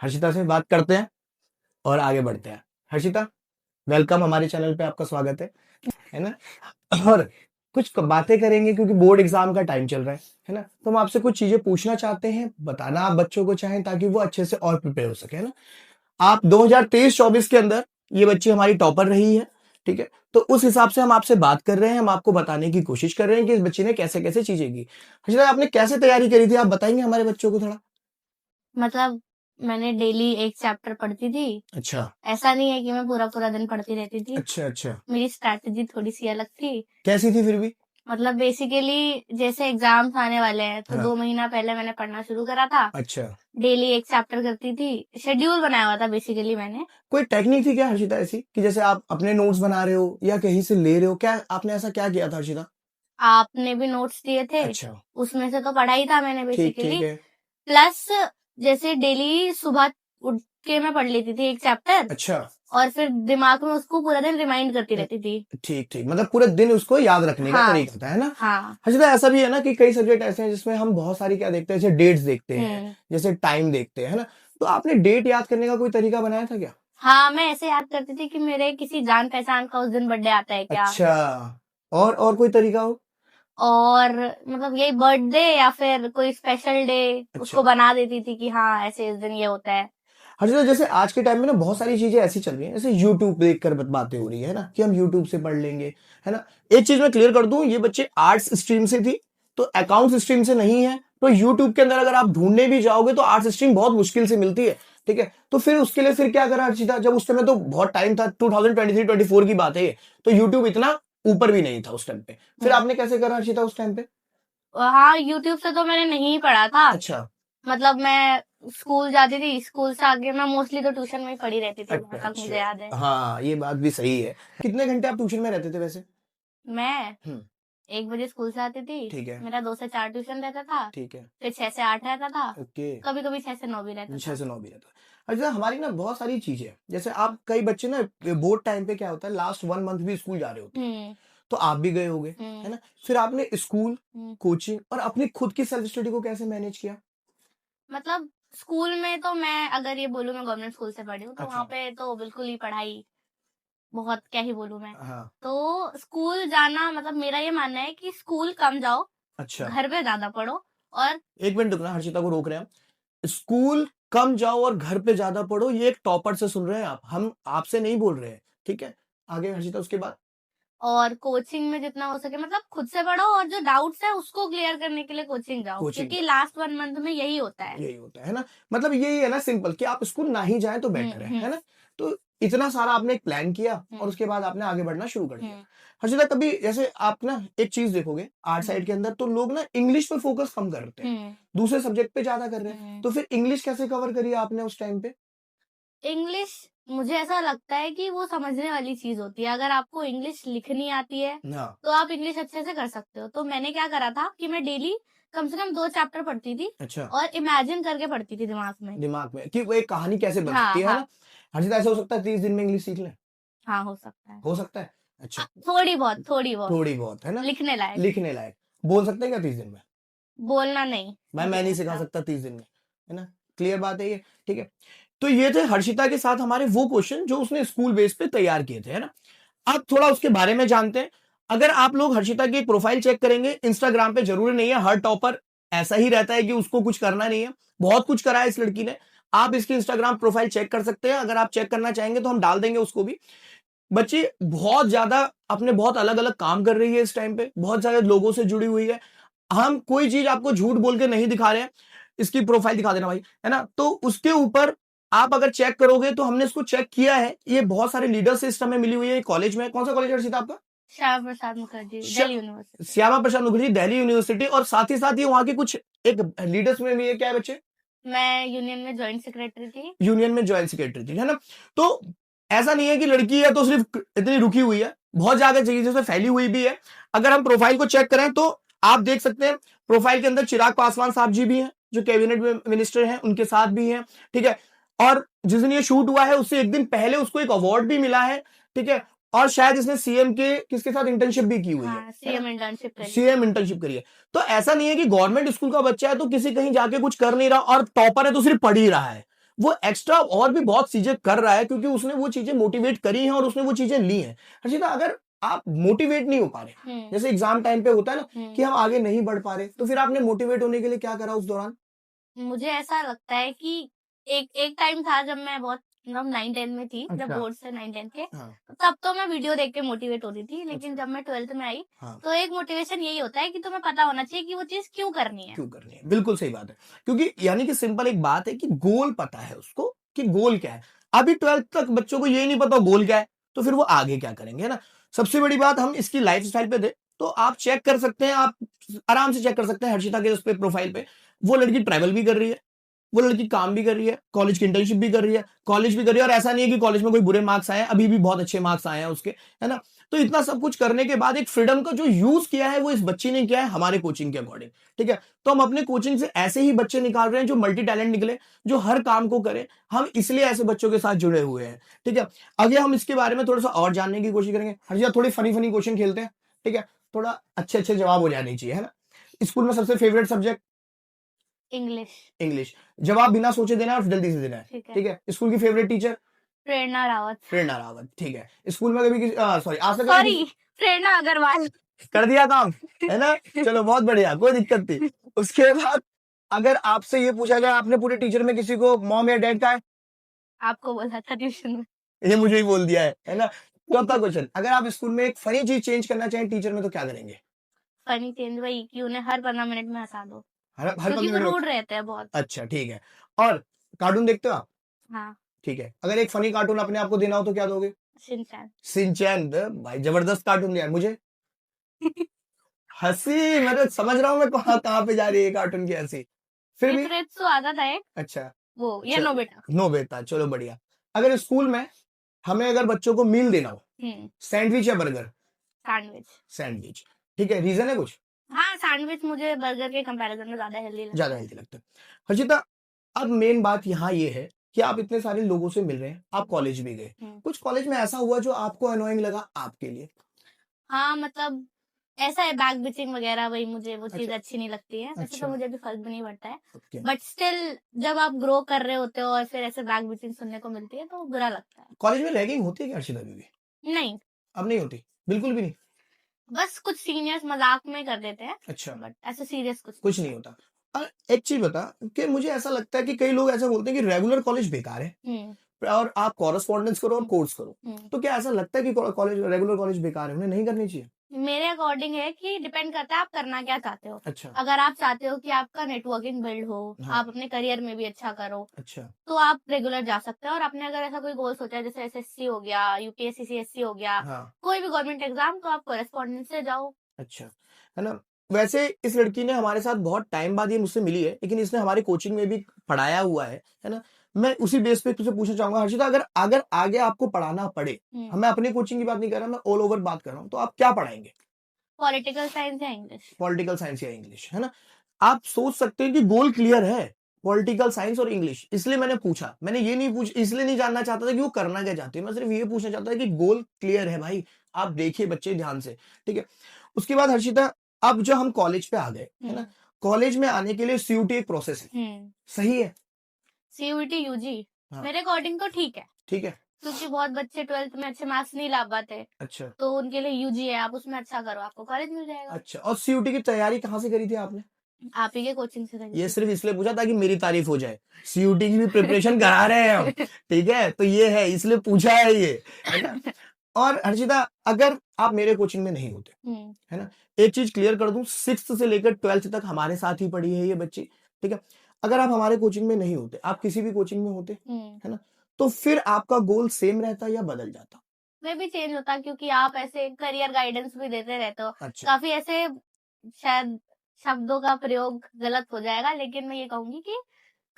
हर्षिता से बात करते हैं और आगे बढ़ते हैं। हर्षिता, वेलकम, हमारे चैनल पे आपका स्वागत है ना। और कुछ बातें करेंगे क्योंकि बोर्ड एग्जाम का टाइम चल रहा है ना। तो हम आपसे कुछ चीजें पूछना चाहते हैं, बताना आप बच्चों को चाहें ताकि वो अच्छे से और प्रिपेयर हो सके, है ना। आप 2023-24 के अंदर ये बच्ची हमारी टॉपर रही है, ठीक है। तो उस हिसाब से हम आपसे बात कर रहे हैं, हम आपको बताने की कोशिश कर रहे हैं कि इस बच्ची ने कैसे कैसे चीजें की। हर्षिता, आपने कैसे तैयारी करी थी, आप बताएंगे हमारे बच्चों को थोड़ा। मतलब मैंने डेली एक चैप्टर पढ़ती थी। अच्छा ऐसा नहीं है कि मैं पूरा पूरा दिन पढ़ती रहती थी। अच्छा अच्छा, मेरी स्ट्रैटेजी थोड़ी सी अलग थी। कैसी थी फिर भी। मतलब बेसिकली जैसे एग्जाम्स आने वाले हैं तो हाँ। 2 महीना पहले मैंने पढ़ना शुरू करा था। अच्छा, डेली एक चैप्टर करती थी। शेड्यूल बनाया हुआ था बेसिकली मैंने। कोई टेक्निक थी क्या हर्षिता ऐसी कि जैसे आप अपने नोट्स बना रहे हो या कहीं से ले रहे हो, क्या आपने ऐसा क्या किया था हर्षिता। आपने भी नोट्स दिए थे। अच्छा, उसमें से तो पढ़ा ही था मैंने ठीक बेसिकली। ठीक है। प्लस जैसे डेली सुबह उठ के मैं पढ़ लेती थी एक चैप्टर। अच्छा, और फिर दिमाग में उसको पूरा दिन रिमाइंड करती रहती थी। ठीक ठीक, मतलब पूरे दिन उसको याद रखने का हाँ तरीका था, है ना। हाँ। हर्षिता, ऐसा भी है ना कि कई सब्जेक्ट ऐसे हैं जिसमें हम बहुत सारी क्या देखते हैं, जैसे डेट्स देखते हैं, हम्म। जैसे टाइम देखते हैं, है ना। तो आपने डेट याद करने का कोई तरीका बनाया था क्या। हाँ, मैं ऐसे याद करती थी कि मेरे किसी जान पहचान का उस दिन बर्थडे आता है क्या। अच्छा, और कोई तरीका हो। और मतलब यही बर्थडे या फिर कोई स्पेशल डे अच्छा, उसको बना देती थी कि हाँ ऐसे इस दिन ये होता है। हर्षिता, जैसे आज के टाइम में ना बहुत सारी चीजें ऐसी चल रही हैं, जैसे यूट्यूब देखकर बातें हो रही है ना, कि हम यूट्यूब से पढ़ लेंगे, है ना। एक चीज मैं क्लियर कर दूं, ये बच्चे आर्ट्स स्ट्रीम से थी तो अकाउंट्स स्ट्रीम से नहीं है। तो यूट्यूब के अंदर अगर आप ढूंढने भी जाओगे तो आर्ट्स स्ट्रीम बहुत मुश्किल से मिलती है, ठीक है। तो फिर उसके लिए फिर क्या करा हर्षिता, जब उस समय तो बहुत टाइम था, 2023-24 की बात है ये, तो यूट्यूब इतना ऊपर भी नहीं था उस टाइम पे। फिर आपने कैसे करा हर्षिता उस टाइम पे। हाँ, यूट्यूब से तो मैंने नहीं पढ़ा था। अच्छा मतलब मैं स्कूल जाती थी, स्कूल से आगे मैं मोस्टली तो ट्यूशन में ही पढ़ी रहती थी, वहां तक मुझे याद है। अच्छा, हाँ ये बात भी सही है। कितने घंटे आप ट्यूशन में रहते थे वैसे। मैं हम्म, 1 बजे स्कूल से आती थी। ठीक है, मेरा 2 से 4 ट्यूशन रहता था। ठीक है, फिर 6 से 8 रहता था। ओके। कभी कभी 6 से 9 भी रहता 6 था। से 9 भी रहता है। अच्छा, हमारी ना बहुत सारी चीजें हैं, जैसे आप कई बच्चे ना बोर्ड टाइम पे क्या होता है, लास्ट 1 मंथ भी स्कूल जा रहे होते हैं, हम्म तो आप भी गए होगे, है हम्म ना। फिर आपने स्कूल, हम्म। कोचिंग और अपनी खुद की सेल्फ स्टडी को कैसे मैनेज किया। मतलब स्कूल में तो मैं अगर ये बोलूँ मैं गवर्नमेंट स्कूल से पढ़ी हूँ तो वहाँ अच्छा, पे तो बिल्कुल ही पढ़ाई बहुत क्या ही बोलूँ मैं। हाँ, तो स्कूल जाना मतलब मेरा ये मानना है कि स्कूल कम जाओ, अच्छा, घर पे ज्यादा पढ़ो। और एक मिनट रुकना, हर्षिता को रोक रहे हैं हम। स्कूल कम जाओ और घर पे ज्यादा पढ़ो, ये एक टॉपर से सुन रहे हैं आप, हम आपसे नहीं बोल रहे हैं, ठीक है। आगे हर्षिता, उसके बाद। और कोचिंग में जितना हो सके मतलब खुद से पढ़ो और जो डाउट्स है उसको क्लियर करने के लिए कोचिंग जाओ, कोचिंग क्योंकि लास्ट 1 मंथ में यही होता है। यही होता है ना। मतलब यही है ना, सिंपल, कि आप स्कूल ना ही जाएं तो बेटर है हम्म। ना। तो इतना सारा आपने एक प्लान किया और हम्म उसके बाद आपने आगे बढ़ना शुरू कर दिया। हम्म हर्षिता, कभी जैसे आप ना एक चीज देखोगे आर्ट हम्म साइड के अंदर, तो लोग ना इंग्लिश पे फोकस कम करते हैं, हम्म दूसरे सब्जेक्ट पे ज्यादा कर रहे हैं। हम्म। तो फिर इंग्लिश कैसे कवर करी आपने उस टाइम पे। इंग्लिश मुझे ऐसा लगता है कि वो समझने वाली चीज होती है। अगर आपको इंग्लिश लिखनी आती है हाँ, तो आप इंग्लिश अच्छे से कर सकते हो। तो मैंने क्या करा था कि मैं डेली कम से कम 2 चैप्टर पढ़ती थी अच्छा, और इमेजिन करके पढ़ती थी दिमाग में। दिमाग में कि वो एक कहानी कैसे बन सकती हाँ है हाँ ना। हर्षिता, ऐसा हो सकता है 30 दिन में इंग्लिश सीख लें। हाँ, हो सकता है। हो सकता है। अच्छा, थोड़ी बहुत थोड़ी बहुत, है ना। लिखने लायक। लिखने लायक बोल सकते हैं क्या 30 दिन में। बोलना नहीं, मैं मुझे नहीं नहीं सिखा लगता। सकता 30 दिन में, है ना। क्लियर बात है ये, ठीक है। तो ये थे हर्षिता के साथ हमारे वो क्वेश्चन जो उसने स्कूल बेस पे तैयार किए थे, है ना। अब थोड़ा उसके बारे में जानते हैं। अगर आप लोग हर्षिता की प्रोफाइल चेक करेंगे इंस्टाग्राम पे, जरूरी नहीं है हर टॉपर ऐसा ही रहता है कि उसको कुछ करना नहीं है, बहुत कुछ करा है इस लड़की ने। आप इसकी इंस्टाग्राम प्रोफाइल चेक कर सकते हैं, अगर आप चेक करना चाहेंगे तो हम डाल देंगे उसको भी। बच्ची बहुत ज्यादा अपने बहुत अलग अलग काम कर रही है इस टाइम पे, बहुत सारे लोगों से जुड़ी हुई है। हम कोई चीज आपको झूठ बोल के नहीं दिखा रहे हैं। इसकी प्रोफाइल दिखा देना भाई, है ना। तो उसके ऊपर आप अगर चेक करोगे तो हमने इसको चेक किया है, ये बहुत सारे लीडर से इस समय मिली हुई है कॉलेज में। कौन सा कॉलेज है हर्षिता आपका। श्यामा प्रसाद मुखर्जी, दिल्ली यूनिवर्सिटी। श्यामा प्रसाद मुखर्जी दिल्ली यूनिवर्सिटी, और साथ ही साथ ये वहां के कुछ एक लीडर्स में भी है, क्या है बच्चे। मैं यूनियन में जॉइंट सेक्रेटरी थी। यूनियन में ज्वाइंट सेक्रेटरी थी, है ना। तो ऐसा नहीं है कि लड़की है तो सिर्फ इतनी रुकी हुई है, बहुत ज्यादा चीजों से फैली हुई भी है। अगर हम प्रोफाइल को चेक करें तो आप देख सकते हैं प्रोफाइल के अंदर चिराग पासवान साहब जी भी हैं, जो कैबिनेट मिनिस्टर हैं, उनके साथ भी हैं, ठीक है। और जिस दिन ये शूट हुआ है उससे एक दिन पहले उसको एक अवार्ड भी मिला है, ठीक है। और शायद इसने सीएम के किसके साथ इंटर्नशिप भी की हुई है हाँ, है ना। सीएम इंटर्नशिप करी है। सीएम इंटर्नशिप करी है। तो ऐसा नहीं है कि गवर्नमेंट स्कूल का बच्चा है तो किसी कहीं जाके कुछ कर नहीं रहा, और टॉपर है तो सिर्फ पढ़ ही रहा है। वो एक्स्ट्रा और भी बहुत चीजें कर रहा है क्योंकि उसने वो चीजें मोटिवेट करी हैं और उसने वो चीजें ली हैं। हर्षिता, अगर आप मोटिवेट नहीं हो पा रहे, जैसे एग्जाम टाइम पे होता है ना कि हम आगे नहीं बढ़ पा रहे, तो फिर आपने मोटिवेट होने के लिए क्या करा उस दौरान? मुझे ऐसा लगता है कि एक एक टाइम था जब मैं बहुत मतलब 9-10 में थी, जब अच्छा। बोर्ड से 9-10 के, हाँ। तब तो मैं वीडियो देख के मोटिवेट होती थी। लेकिन अच्छा। जब मैं 12th में आई, हाँ। तो एक मोटिवेशन यही होता है कि तुम्हें पता होना चाहिए कि वो चीज़ क्यों करनी है। क्यों करनी है? बिल्कुल सही बात है। क्योंकि यानी कि सिंपल एक बात है कि गोल पता है उसको कि गोल क्या है। अभी 12th तक बच्चों को यही नहीं पता गोल क्या है, तो फिर वो आगे क्या करेंगे, है ना? सबसे बड़ी बात हम इसकी लाइफ़स्टाइल पे दें, तो आप चेक कर सकते हैं, आप आराम से चेक कर सकते हैं हर्षिता के उस पे प्रोफाइल पे, वो लड़की ट्रैवल भी कर रही है, वो लड़की काम भी कर रही है, कॉलेज की इंटर्नशिप भी कर रही है, कॉलेज भी कर रही है और ऐसा नहीं है कि कॉलेज में कोई बुरे मार्क्स आए हैं, अभी भी बहुत अच्छे मार्क्स आए हैं उसके, है ना? तो इतना सब कुछ करने के बाद एक फ्रीडम का जो यूज़ किया है, वो इस बच्ची ने किया है हमारे कोचिंग के अकॉर्डिंग, ठीक है? तो हम अपने कोचिंग से ऐसे ही बच्चे निकाल रहे हैं जो मल्टी टैलेंट निकले, जो हर काम को करें, हम इसलिए ऐसे बच्चों के साथ जुड़े हुए हैं, ठीक है? आगे हम इसके बारे में थोड़ा-सा और जानने की कोशिश करेंगे। हर्षिता, थोड़ी फनी-फनी क्वेश्चन खेलते हैं, ठीक है? थोड़ा अच्छे-अच्छे जवाब हो जाने चाहिए, है ना? स्कूल में सबसे फेवरेट सब्जेक्ट? इंग्लिश। इंग्लिश। जवाब बिना सोचे देना है और जल्दी से देना है, ठीक है। ठीक है? स्कूल की फेवरेट टीचर? प्रेरणा रावत। प्रेरणा रावत, ठीक है। स्कूल में कभी सॉरी, आज तक कभी सॉरी, प्रेरणा अग्रवाल। कर दिया काम, है ना? चलो बहुत बढ़िया, कोई दिक्कत नहीं। उसके बाद अगर आपसे ये पूछा जाए आपने पूरे टीचर में किसी को मॉम या डैड कहा है? आपको बोला था ट्यूशन में। ये मुझे ही बोल दिया है ना? चौथा क्वेश्चन, अगर आप स्कूल में एक फनी चीज़ चेंज करना चाहें टीचर में तो क्या करेंगे? फनी चेंज वही कि उन्हें हर 15 मिनट में हँसा दो, हर 15 क्योंकि वो मिनट में? रूड रहते हैं बहुत। अच्छा, ठीक है। और कार्टून देखते हो आप? हाँ, ठीक है। अगर एक फनी कार्टून अपने आप को देना हो तो क्या दोगे? शिनचैन। शिनचैन, भाई जबरदस्त कार्टून दिया है मुझे। हँसी, मैं तो समझ रहा हूँ मैं कहाँ पे जा रही है ये कार्टून की हँसी। फिर भी इतरेत्सु आता था एक, अच्छा, वो या नोबिता। नोबिता, चलो बढ़िया। अगर स्कूल में हमें अगर बच्चों को मील देना हो, सैंडविच या बर्गर? सैंडविच। सैंडविच, ठीक है, रीज़न है कुछ? हाँ, सैंडविच मुझे बर्गर के कंपैरिजन में ज़्यादा हेल्दी लगता ज़्यादा है। हेल्दी लगता है। हर्षिता, अब मेन बात यहाँ ये है कि आप इतने सारे लोगों से मिल रहे हैं, आप कॉलेज भी गए। कुछ कॉलेज में ऐसा हुआ जो आपको एनोइंग लगा आपके लिए? हाँ, मतलब ऐसा है बैक बिचिंग वगैरह, वही मुझे वो चीज़ अच्छा। अच्छी नहीं लगती है। वैसे तो अच्छा। मुझे अभी फ़र्क भी नहीं पड़ता है। ओके। बट स्टिल जब आप ग्रो कर रहे होते हो और फिर ऐसे बैक बिचिंग सुनने को मिलती है तो बुरा लगता है। कॉलेज में रैगिंग होती है क्या हर्षिता अभी भी? नहीं, अब नहीं होती? बिल्कुल भी नहीं? बस कुछ सीनियर्स मज़ाक में कर देते हैं, अच्छा। बट ऐसे सीरियस कुछ कुछ नहीं होता। एक चीज़ बता कि मुझे ऐसा लगता है कि कई लोग ऐसा बोलते हैं कि रेगुलर कॉलेज बेकार है और आप कॉरेस्पॉन्डेंस करो और कोर्स करो। तो क्या ऐसा लगता है कि कॉलेज रेगुलर कॉलेज बेकार है, उन्हें नहीं करनी चाहिए? मेरे अकॉर्डिंग है कि डिपेंड करता है आप करना क्या चाहते हो। अच्छा। अगर आप चाहते हो कि आपका नेटवर्किंग बिल्ड हो, हाँ। आप अपने करियर में भी अच्छा करो, अच्छा। तो आप रेगुलर जा सकते हो। और आपने अगर ऐसा कोई गोल सोचा है जैसे एसएससी हो गया, यूपीएससी, सीएससी हो गया, हाँ। कोई भी गवर्नमेंट एग्जाम, तो आप कॉरेस्पॉन्डेंस से जाओ। अच्छा, है ना? वैसे इस लड़की ने हमारे साथ बहुत टाइम बाद ये मुझसे मिली है, लेकिन इसने हमारे कोचिंग में भी पढ़ाया हुआ है ना? मैं उसी बेस पे तुझसे पूछना चाहूँगा हर्षिता, अगर अगर आगे आपको पढ़ाना पड़े, मैं अपनी कोचिंग की बात नहीं कर रहा, मैं ऑल ओवर बात कर रहा हूँ, तो आप क्या पढ़ाएँगे? पॉलिटिकल साइंस या इंग्लिश। पॉलिटिकल साइंस या इंग्लिश, है ना? आप सोच सकते हैं कि गोल क्लियर है, पॉलिटिकल साइंस और इंग्लिश, इसलिए मैंने पूछा। मैंने ये नहीं इसलिए नहीं जानना चाहता था कि वो करना क्या चाहती है, मैं सिर्फ ये पूछना चाहता था कि गोल क्लियर है भाई, आप देखिए बच्चे ध्यान से, ठीक है? उसके बाद हर्षिता, अब जो हम कॉलेज पे आ गए, है ना? कॉलेज में आने के लिए सीयूटी एक प्रोसेस है, सही है? सीयूटी यूजी हाँ। मेरे अकॉर्डिंग तो ठीक है, ठीक है। क्योंकि बहुत बच्चे 12th में अच्छे मार्क्स नहीं ला पाते, अच्छा। तो उनके लिए यूजी है, आप उसमें अच्छा करो, आपको कॉलेज मिल जाएगा। अच्छा, और सीयूटी की तैयारी कहाँ से करी थी आपने? आप ही के कोचिंग से करी ये थी। सिर्फ इसलिए पूछा ताकि मेरी तारीफ हो जाए। सीयूटी की भी प्रिपरेशन करा रहे हैं हम, ठीक है? तो ये है, इसलिए पूछा है ये, है ना? और हर्षिता, अगर आप मेरे कोचिंग में नहीं होते, है ना? एक चीज क्लियर कर दूं, 6th से लेकर 12th तक हमारे साथ ही पढ़ी है ये बच्ची, ठीक है? अगर आप हमारे कोचिंग में नहीं होते, आप किसी भी कोचिंग में होते, है ना? तो फिर आपका गोल सेम रहता या बदल जाता? में भी चेंज होता, क्योंकि आप ऐसे करियर गाइडेंस भी देते रहते हो। अच्छा। काफी ऐसे शायद शब्दों का प्रयोग गलत हो जाएगा, लेकिन मैं ये कहूंगी कि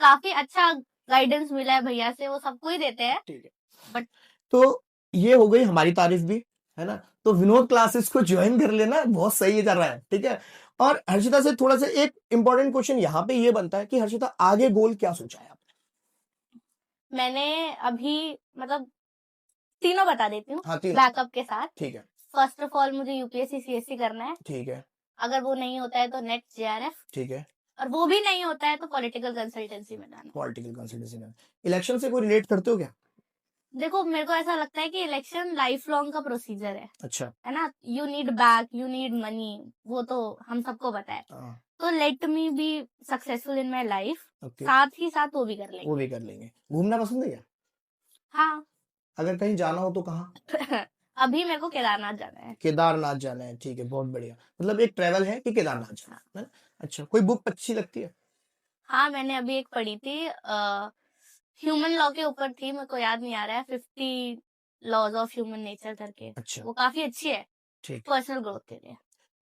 काफी अच्छा गाइडेंस मिला है भैया से, वो सबको ही देते हैं। ठीक है। बट तो ये हो गई हमारी तारीफ भी, है ना? तो विनोद क्लासेस को ज्वाइन कर लेना, बहुत सही चल रहा है, ठीक है? और हर्षिता से थोड़ा सा एक इंपॉर्टेंट क्वेश्चन यहाँ पे ये बनता है कि हर्षिता, आगे गोल क्या सोचा है आपने? मैंने अभी मतलब तीनों बता देती हूँ, हाँ, तीनों। बैकअप के साथ। ठीक है। फर्स्ट ऑफ ऑल मुझे यूपीएससी सीएससी करना है। ठीक है। अगर वो नहीं होता है तो नेट जेआरएफ। ठीक है। और वो भी नहीं होता है तो पॉलिटिकल कंसल्टेंसी में जाना। पॉलिटिकल कंसल्टेंसी में इलेक्शन से कोई रिलेट करते हो क्या? देखो मेरे को ऐसा लगता है कि इलेक्शन लाइफ लॉन्ग का प्रोसीजर अच्छा। है ना? You need back, you need money, वो तो हम सबको पता है। हाँ, तो let me be successful in my life, okay, साथ ही साथ वो भी कर वो लेंगे। भी कर लेंगे। घूमना पसंद है क्या? हाँ। अगर कहीं जाना हो तो कहाँ? अभी मेरे को केदारनाथ जाना है। केदारनाथ जाना है, ठीक है, बहुत बढ़िया। मतलब एक ट्रैवल है कि केदारनाथ जाना है ना? अच्छा, कोई बुक अच्छी लगती है? हाँ, मैंने अभी एक पढ़ी थी, ह्यूमन लॉ के ऊपर थी, मेरे को याद नहीं आ रहा है, 50 लॉज ऑफ ह्यूमन नेचर करके। अच्छा, वो काफी अच्छी है ठीक। पर्सनल ग्रोथ के लिए।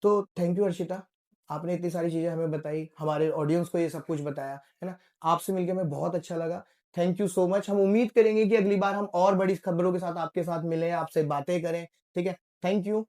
तो थैंक यू हर्षिता, आपने इतनी सारी चीजें हमें बताई, हमारे ऑडियंस को ये सब कुछ बताया, है ना? आपसे मिलकर हमें बहुत अच्छा लगा। Thank you so much. हम उम्मीद करेंगे कि अगली बार हम और बड़ी खबरों के साथ आपके साथ मिलें, आपसे बातें करें। ठीक है, थैंक यू।